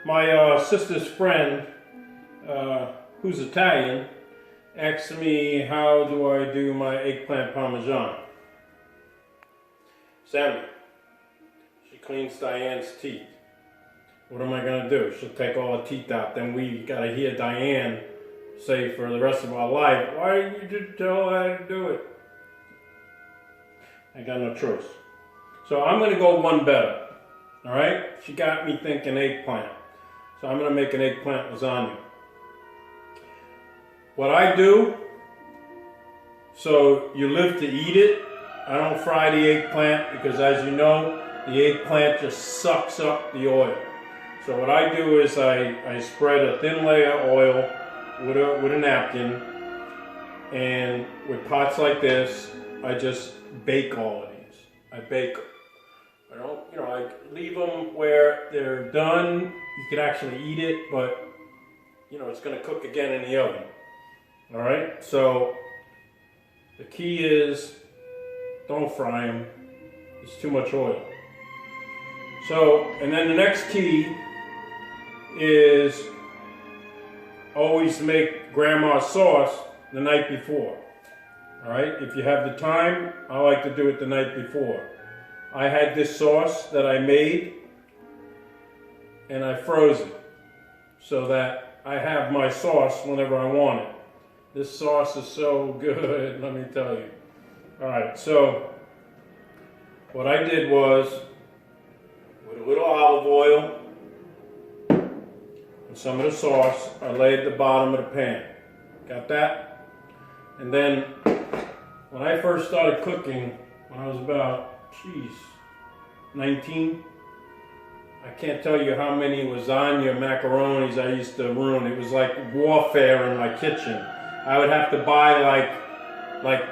My sister's friend, who's Italian, asked me how do I do my eggplant parmesan. Sammy, she cleans Diane's teeth. What am I gonna do? She'll take all the teeth out. Then we gotta hear Diane say for the rest of our life, why didn't you just tell her how to do it? I got no choice. So I'm gonna go one better. All right? She got me thinking eggplant. So I'm gonna make an eggplant lasagna. What I do, so you live to eat it. I don't fry the eggplant because, as you know, the eggplant just sucks up the oil. So what I do is I spread a thin layer of oil with a napkin, and with pots like this, I just bake all of these. I bake them. I don't, I leave them where they're done. You could actually eat it, but it's going to cook again in the oven. All right. So the key is don't fry them. It's too much oil. So, and then the next key is always make grandma's sauce the night before. All right, if you have the time, I like to do it the night before. I had this sauce that I made and I froze it so that I have my sauce whenever I want it. This sauce is so good, let me tell you. All right, so what I did was, with a little olive oil and some of the sauce, I laid at the bottom of the pan. Got that? And then when I first started cooking, when I was about, 19, I can't tell you how many lasagna macaronis I used to ruin. It was like warfare in my kitchen. I would have to buy like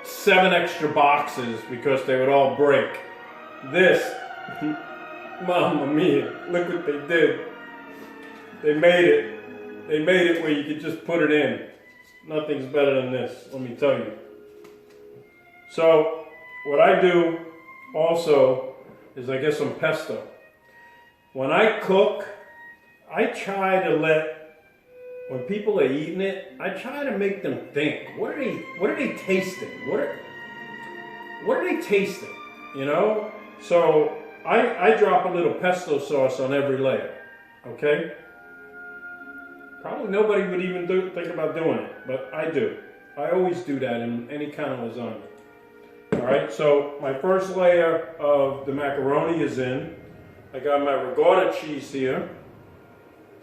7 extra boxes because they would all break. This, Mamma mia, look what they did. They made it. They made it where you could just put it in. Nothing's better than this, let me tell you. So, what I do also is I get some pesto. When I cook, I try to when people are eating it, I try to make them think, what are they tasting? What are they tasting? So I drop a little pesto sauce on every layer, okay? Probably nobody would even think about doing it, but I do. I always do that in any kind of lasagna. All right, so my first layer of the macaroni is in. I got my ricotta cheese here.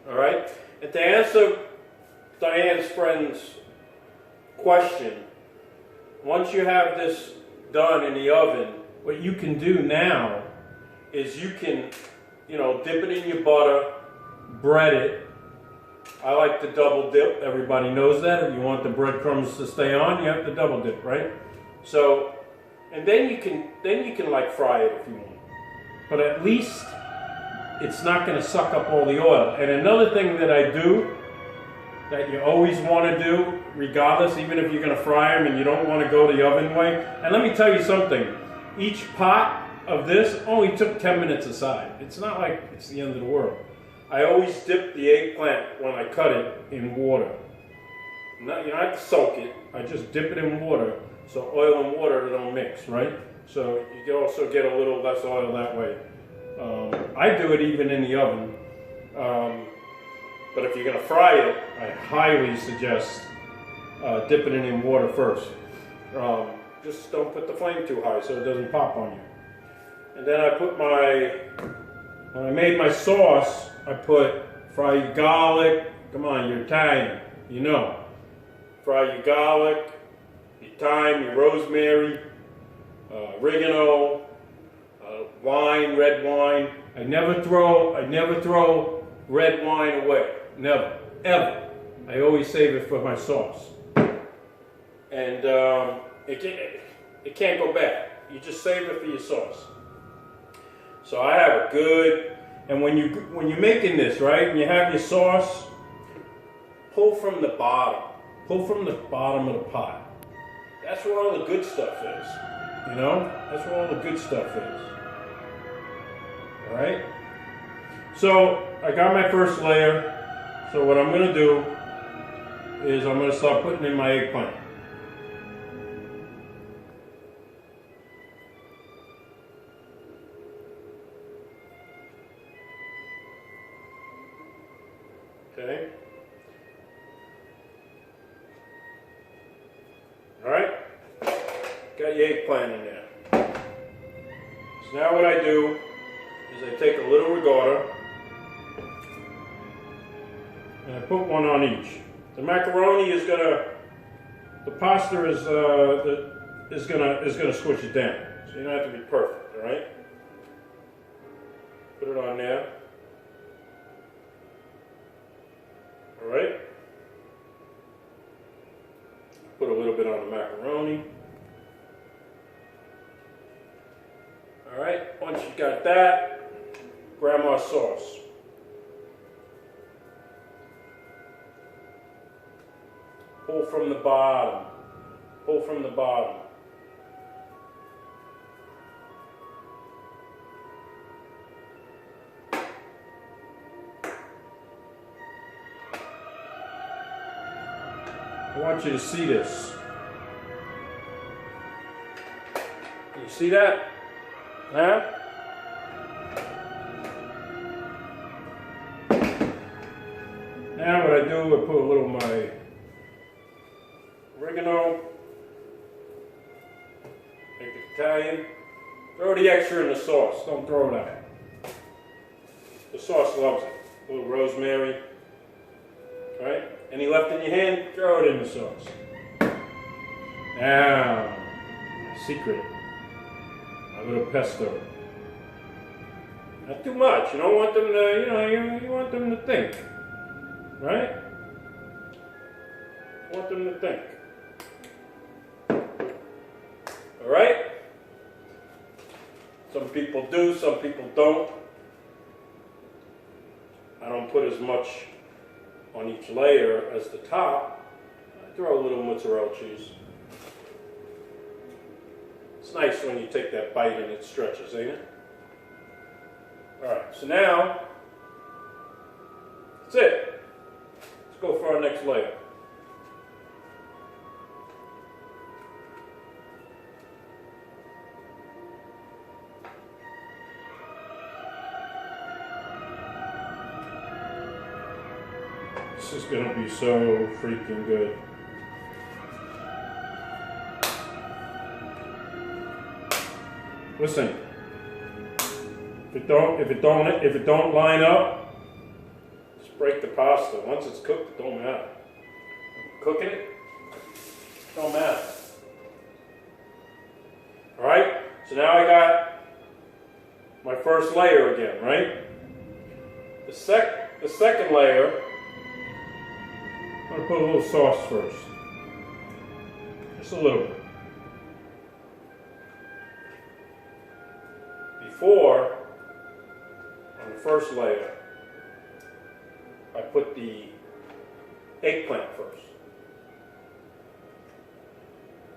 All right, and to answer Diane's friend's question, once you have this done in the oven, what you can do now is you can, dip it in your butter, bread it. I like to double dip. Everybody knows that. If you want the breadcrumbs to stay on, you have to double dip, right? So, and then you can like fry it if you want. But at least it's not going to suck up all the oil. And another thing that I do that you always want to do, regardless, even if you're going to fry them and you don't want to go the oven way. And let me tell you something. Each pot of this only took 10 minutes aside. It's not like it's the end of the world. I always dip the eggplant when I cut it in water. You don't have to soak it. I just dip it in water so oil and water don't mix, right? So you can also get a little less oil that way. I do it even in the oven. But if you're going to fry it, I highly suggest dipping it in water first. Just don't put the flame too high so it doesn't pop on you. And then when I made my sauce, I put fry your garlic. Come on, you're Italian, Fry your garlic, your thyme, your rosemary, oregano, wine, red wine. I never throw red wine away. Never, ever. I always save it for my sauce. And it can't go bad. You just save it for your sauce. So I have a good, and when you're making this, right, and you have your sauce, pull from the bottom. Pull from the bottom of the pot. That's where all the good stuff is. That's where all the good stuff is. All right? So I got my first layer. So what I'm going to do is I'm going to start putting in my eggplant. Okay. All right. Got your eggplant in there. So now what I do is I take a little regatta and I put one on each. The macaroni is gonna, the pasta is gonna squish it down. So you don't have to be perfect. All right. Put it on there. All right. Put a little bit on the macaroni. All right. Once you got that, grandma's sauce. Pull from the bottom. Pull from the bottom. I want you to see this. You see that? Huh? Now what I do, I put a little of my oregano, make it Italian. Throw the extra in the sauce, don't throw it out. The sauce loves it. A little rosemary. Alright? Any left in your hand, throw it in the sauce. Now, secret, a little pesto. Not too much. You don't want them to, you want them to think. Right? You want them to think. Alright? Some people do, some people don't. I don't put as much on each layer as the top. I throw a little mozzarella cheese. It's nice when you take that bite and it stretches, ain't it? Alright, so now, that's it. Let's go for our next layer. This is going to be so freaking good. Listen, if it don't line up, just break the pasta. Once it's cooked, it don't matter. Cooking it, don't matter. All right. So now I got my first layer again, right? The second layer. I'm going to put a little sauce first. Just a little bit. Before, on the first layer, I put the eggplant first.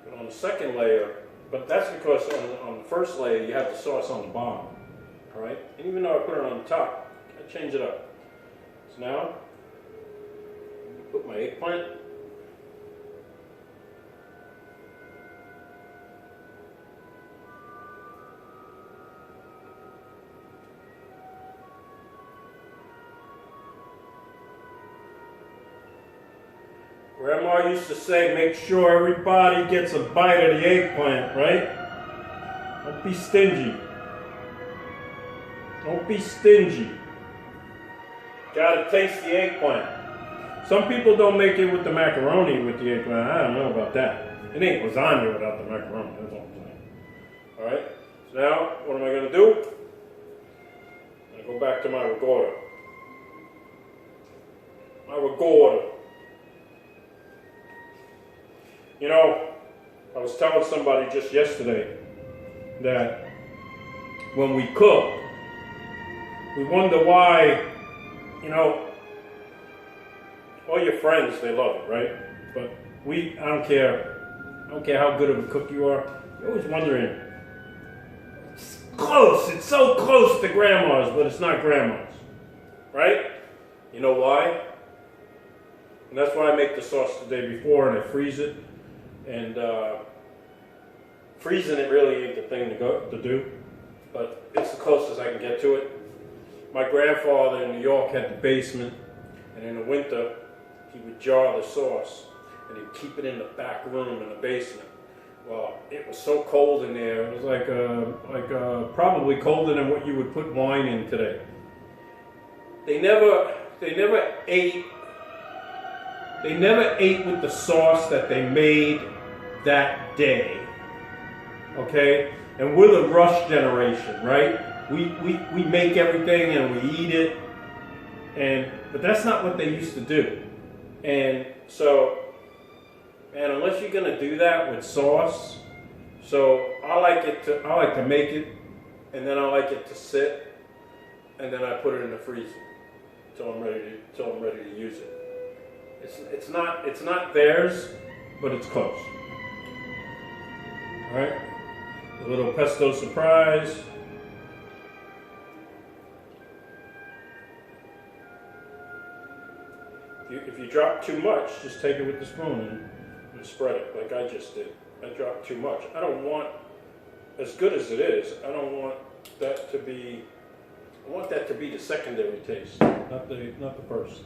But on the second layer, but that's because on the first layer you have the sauce on the bottom. Alright? And even though I put it on the top, I change it up. So now, put my eggplant. Grandma used to say, make sure everybody gets a bite of the eggplant, right? Don't be stingy. Don't be stingy. Gotta taste the eggplant. Some people don't make it with the macaroni with the eggplant. I don't know about that. It ain't lasagna without the macaroni. That's all I'm saying. Alright? So now, what am I going to do? I'm going to go back to my regatta. My regatta. You know, I was telling somebody just yesterday that when we cook, we wonder why, you know, all your friends, they love it, right? But I don't care how good of a cook you are, you're always wondering, it's close, it's so close to grandma's, but it's not grandma's. right? You know why? And that's why I make the sauce the day before and I freeze it. And freezing it really ain't the thing to do, but it's the closest I can get to it. My grandfather in New York had the basement, and in the winter he would jar the sauce and he'd keep it in the back room in the basement. Well, it was so cold in there. It was like probably colder than what you would put wine in today. They never ate with the sauce that they made that day. Okay? And we're the rush generation, right? We make everything and we eat it. But that's not what they used to do. And so, man, unless you're gonna do that with sauce, so I like to make it, and then I like it to sit, and then I put it in the freezer till I'm ready to use it. It's not theirs, but it's close. All right, a little pesto surprise. If you drop too much, just take it with the spoon and spread it like I just did. I dropped too much. I don't want, as good as it is, I don't want that to be. I want that to be the secondary taste, not the first.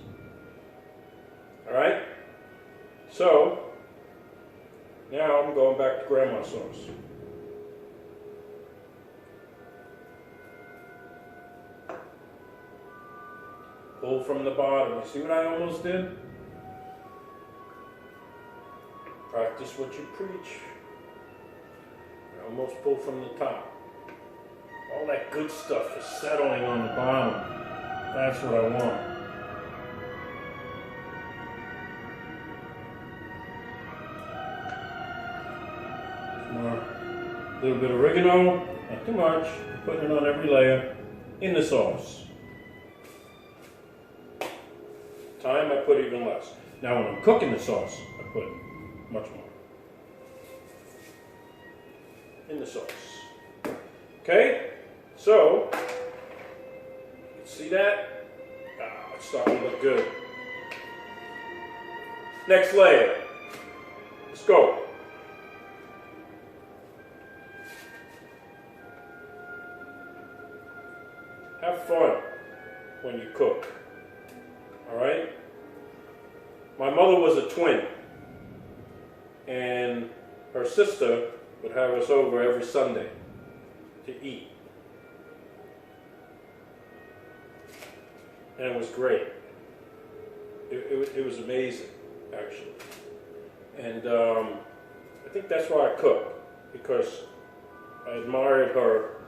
All right. So now I'm going back to grandma's sauce. Pull from the bottom. You see what I almost did? Practice what you preach. I almost pull from the top. All that good stuff is settling on the bottom. That's what I want. A little bit of oregano, not too much. Putting it on every layer in the sauce. Time I put even less. Now when I'm cooking the sauce, I put much more in the sauce. Okay, so you see that? It's starting to look good. Next layer. Let's go. Have fun when you cook. All right? My mother was a twin, and her sister would have us over every Sunday to eat. And it was great. It was amazing, actually. And I think that's why I cook, because I admired her.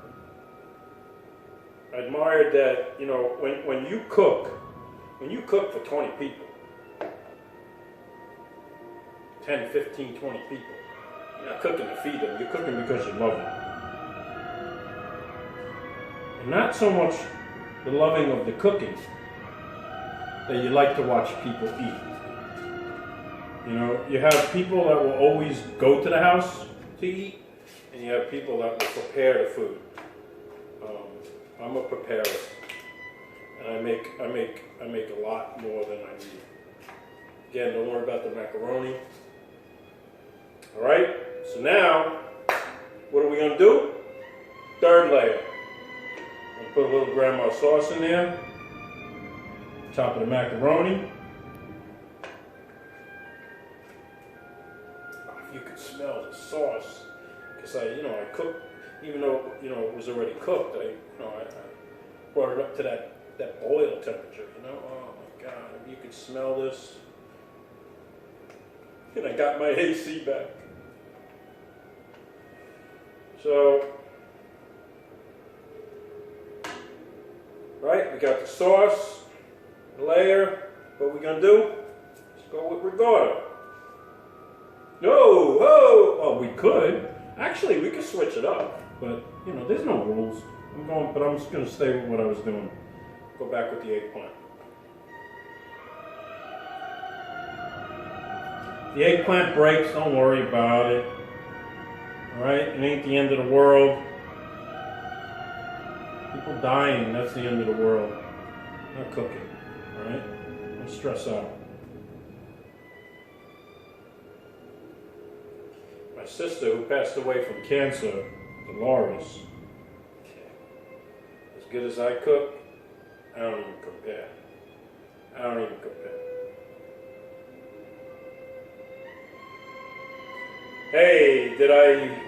I admired that, you know, when you cook for 20 people, 10, 15, 20 people, you're not cooking to feed them, you're cooking because you love them. And not so much the loving of the cooking, that you like to watch people eat. You know, you have people that will always go to the house to eat, and you have people that will prepare the food. I'm a preparer, and I make a lot more than I need. Again, don't worry about the macaroni. All right. So now, what are we gonna do? Third layer. I'll put a little grandma sauce in there. Top of the macaroni. If you could smell the sauce, because I cooked. Even though, it was already cooked, I brought it up to that boil temperature, Oh my God, if you could smell this. And I got my AC back. So, right, we got the sauce, the layer. What we gonna do? Let's go with regatta. No, oh, we could. Actually, we could switch it up. But, there's no rules. But I'm just going to stay with what I was doing. Go back with the eggplant. The eggplant breaks, don't worry about it. Alright? It ain't the end of the world. People dying, that's the end of the world. not cooking. All right? Don't stress out. My sister, who passed away from cancer, Dolores, as good as I cook, I don't even compare. I don't even compare. Hey, did I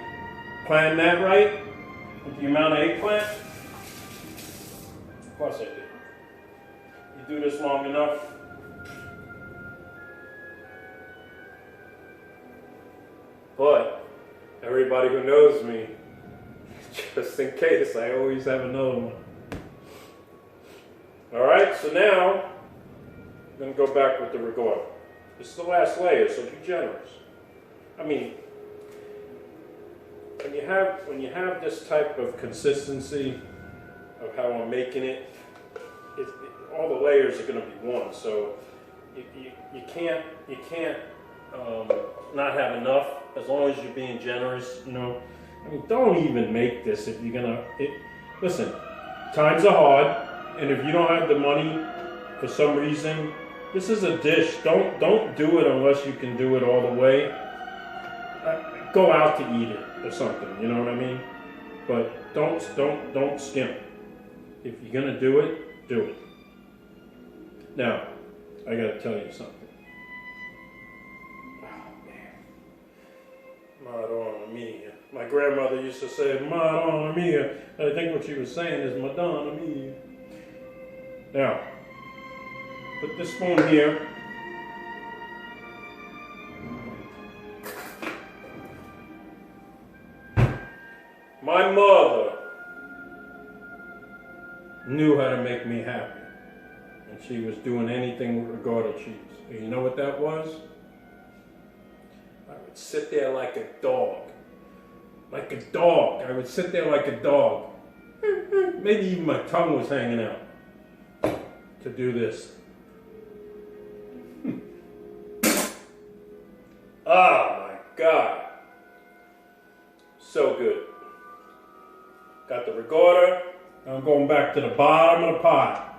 plan that right? With the amount of eggplant? Of course I did. You do this long enough, but everybody who knows me, just in case, I always have another one. Alright, so now I'm going to go back with the ricotta. This is the last layer, so be generous. I mean, when you have this type of consistency of how I'm making it, all the layers are going to be one. So you can't not have enough as long as you're being generous. You know, I mean, don't even make this if you're gonna. Listen, times are hard. And if you don't have the money for some reason, this is a dish. Don't do it unless you can do it all the way. Go out to eat it or something. You know what I mean? But don't skimp. If you're gonna do it, do it. Now, I gotta tell you something. Oh man, Madonna mia. My grandmother used to say Madonna mia. I think what she was saying is Madonna mia. Now, put this spoon here. My mother knew how to make me happy. And she was doing anything with ricotta cheese. And you know what that was? I would sit there like a dog. Like a dog. I would sit there like a dog. Maybe even my tongue was hanging out. To do this. Oh my God. So good. Got the ricotta. Now I'm going back to the bottom of the pot.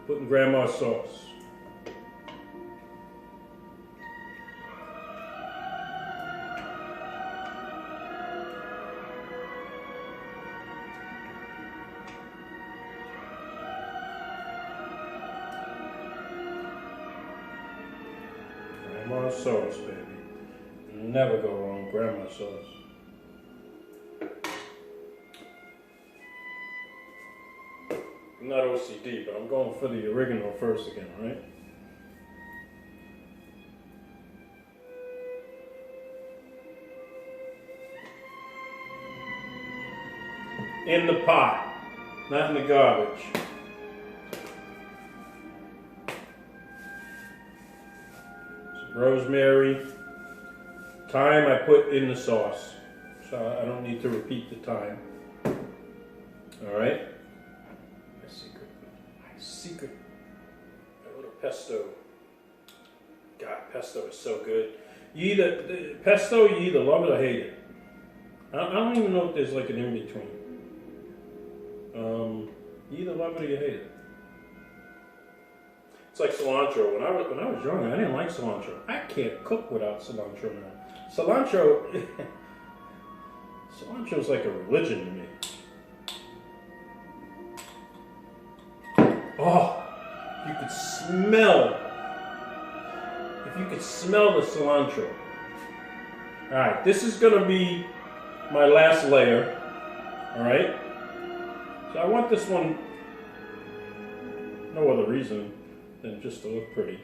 Putting grandma's sauce. Grandma's sauce, baby. Never go wrong with grandma's sauce. I'm not OCD, but I'm going for the oregano first again, right? In the pot, not in the garbage. Some rosemary. Thyme I put in the sauce, so I don't need to repeat the thyme. All right. My secret. A little pesto. God, pesto is so good. You either love it or hate it. I don't even know if there's like an in between. You either love it or you hate it. It's like cilantro. When I was younger, I didn't like cilantro. I can't cook without cilantro now. Cilantro is like a religion to me. Oh, if you could smell the cilantro. All right, this is gonna be my last layer. All right. So I want this one, no other reason than just to look pretty.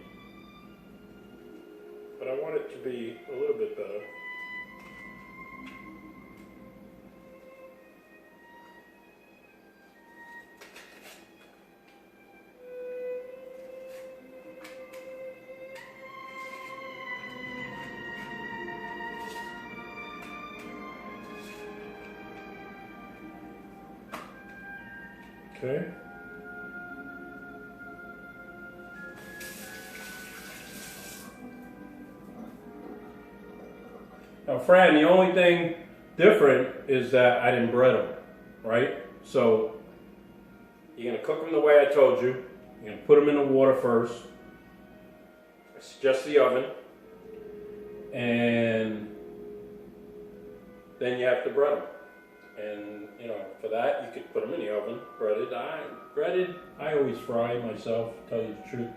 But I want it to be a little bit better. Okay. Now, Fran, the only thing different is that I didn't bread them, right? So You're gonna cook them the way I told you. You're gonna put them in the water first. It's just the oven. And then you have to bread them. And you know, for that you could put them in the oven, breaded. I always fry myself, to tell you the truth.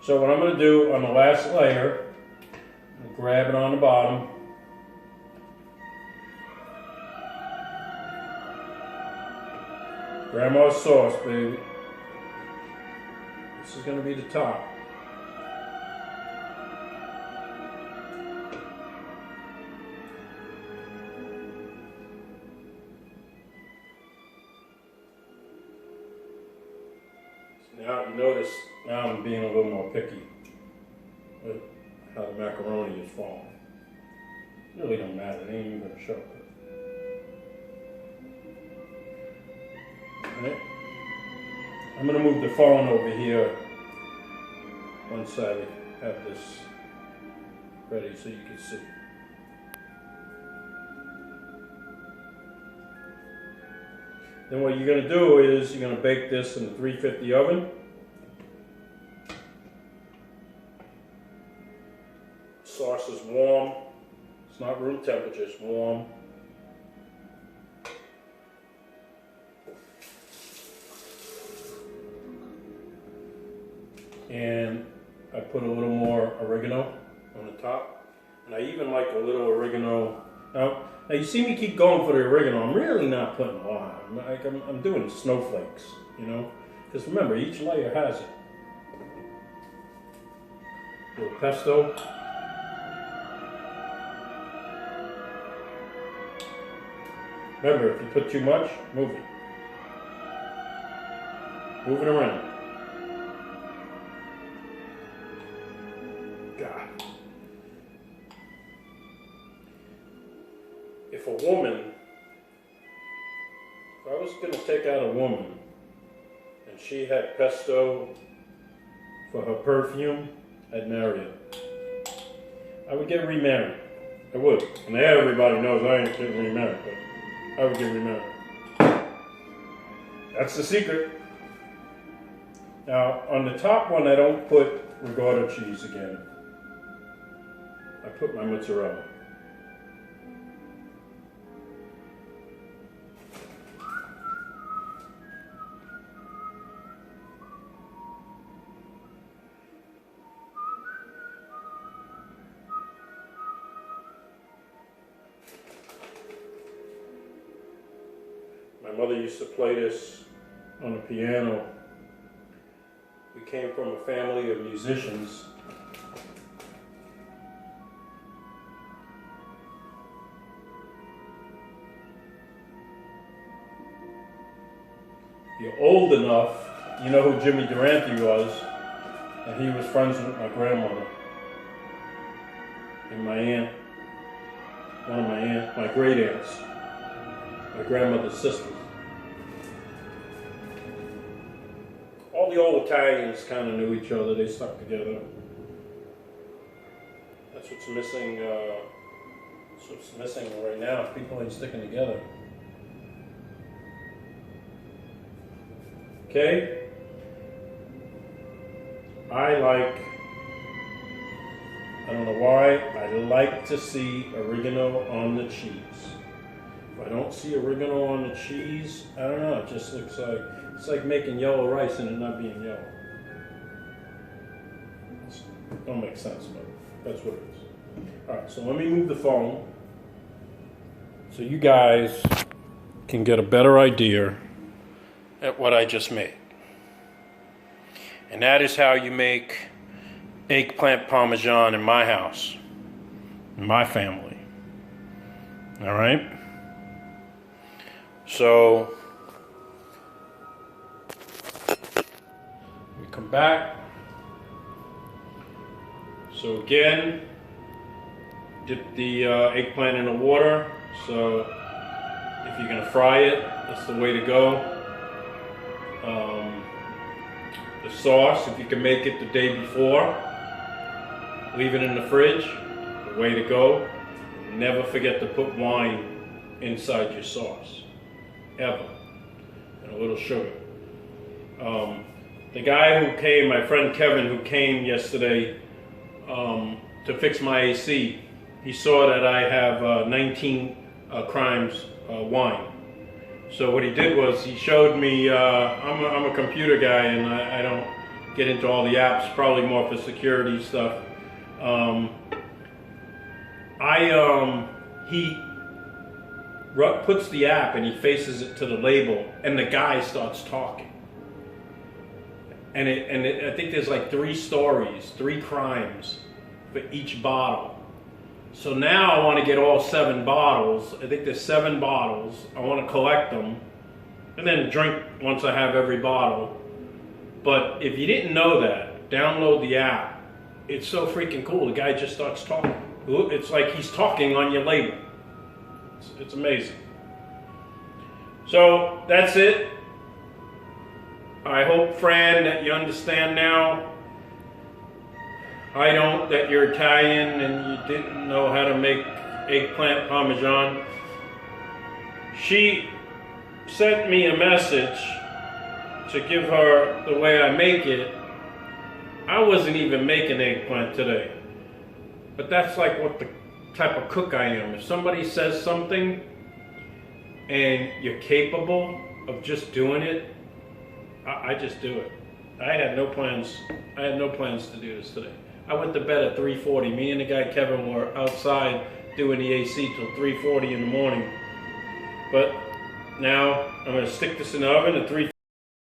So what I'm gonna do on the last layer, I'm gonna grab it on the bottom. Grandma's sauce, baby. This is gonna be the top. Now you notice, now I'm being a little more picky with how the macaroni is falling. It really don't matter, it ain't even gonna show. Right. I'm gonna move the phone over here once I have this ready so you can see. Then what you're gonna do is you're gonna bake this in the 350 oven. Sauce is warm. It's not room temperature, it's warm. And I put a little more oregano on the top. And I even like a little oregano. Now you see me keep going for the oregano. I'm really not putting a lot. I'm doing snowflakes, you know? Because remember, each layer has it. A little pesto. Remember, if you put too much, move it. Move it around. God. If a woman, if I was going to take out a woman and she had pesto for her perfume, I'd marry her. I would get remarried. I would. And everybody knows I ain't getting remarried, but I would get remarried. That's the secret. Now, on the top one, I don't put ricotta cheese again. I put my mozzarella. My mother used to play this on the piano. We came from a family of musicians. If you're old enough, you know who Jimmy Durante was, and he was friends with my grandmother and my aunt, one of my great aunts, my grandmother's sisters. All the old Italians kind of knew each other. They stuck together. That's what's missing. That's what's missing right now. People ain't sticking together. Okay. I don't know why, I like to see oregano on the cheese. If I don't see oregano on the cheese, I don't know. It just looks like it's like making yellow rice and it not being yellow. It don't make sense, but that's what it is. All right, so let me move the phone so you guys can get a better idea at what I just made. And that is how you make eggplant parmesan in my house, in my family. All right? So we come back. So again, dip the eggplant in the water. So if you're gonna fry it, that's the way to go. The sauce, if you can make it the day before, leave it in the fridge, the way to go. Never forget to put wine inside your sauce, ever. and a little sugar. The guy who came, my friend Kevin, who came yesterday to fix my AC, he saw that I have 19 crimes wine. So what he did was he showed me, I'm a computer guy and I don't get into all the apps, probably more for security stuff. He puts the app and he faces it to the label and the guy starts talking. And I think there's like 3 stories, 3 crimes for each bottle. So now I want to get all 7 bottles. I think there's 7 bottles. I want to collect them and then drink once I have every bottle. But if you didn't know that, download the app. It's so freaking cool. The guy just starts talking. It's like he's talking on your label. It's amazing. So that's it. I hope, Fran, that you understand now. I don't, that you're Italian and you didn't know how to make eggplant parmesan. She sent me a message to give her the way I make it. I wasn't even making eggplant today. But that's like what the type of cook I am. If somebody says something and you're capable of just doing it, I just do it. I had no plans to do this today. I went to bed at 3:40. Me and the guy Kevin were outside doing the AC till 3:40 in the morning. But now I'm going to stick this in the oven at 3:40.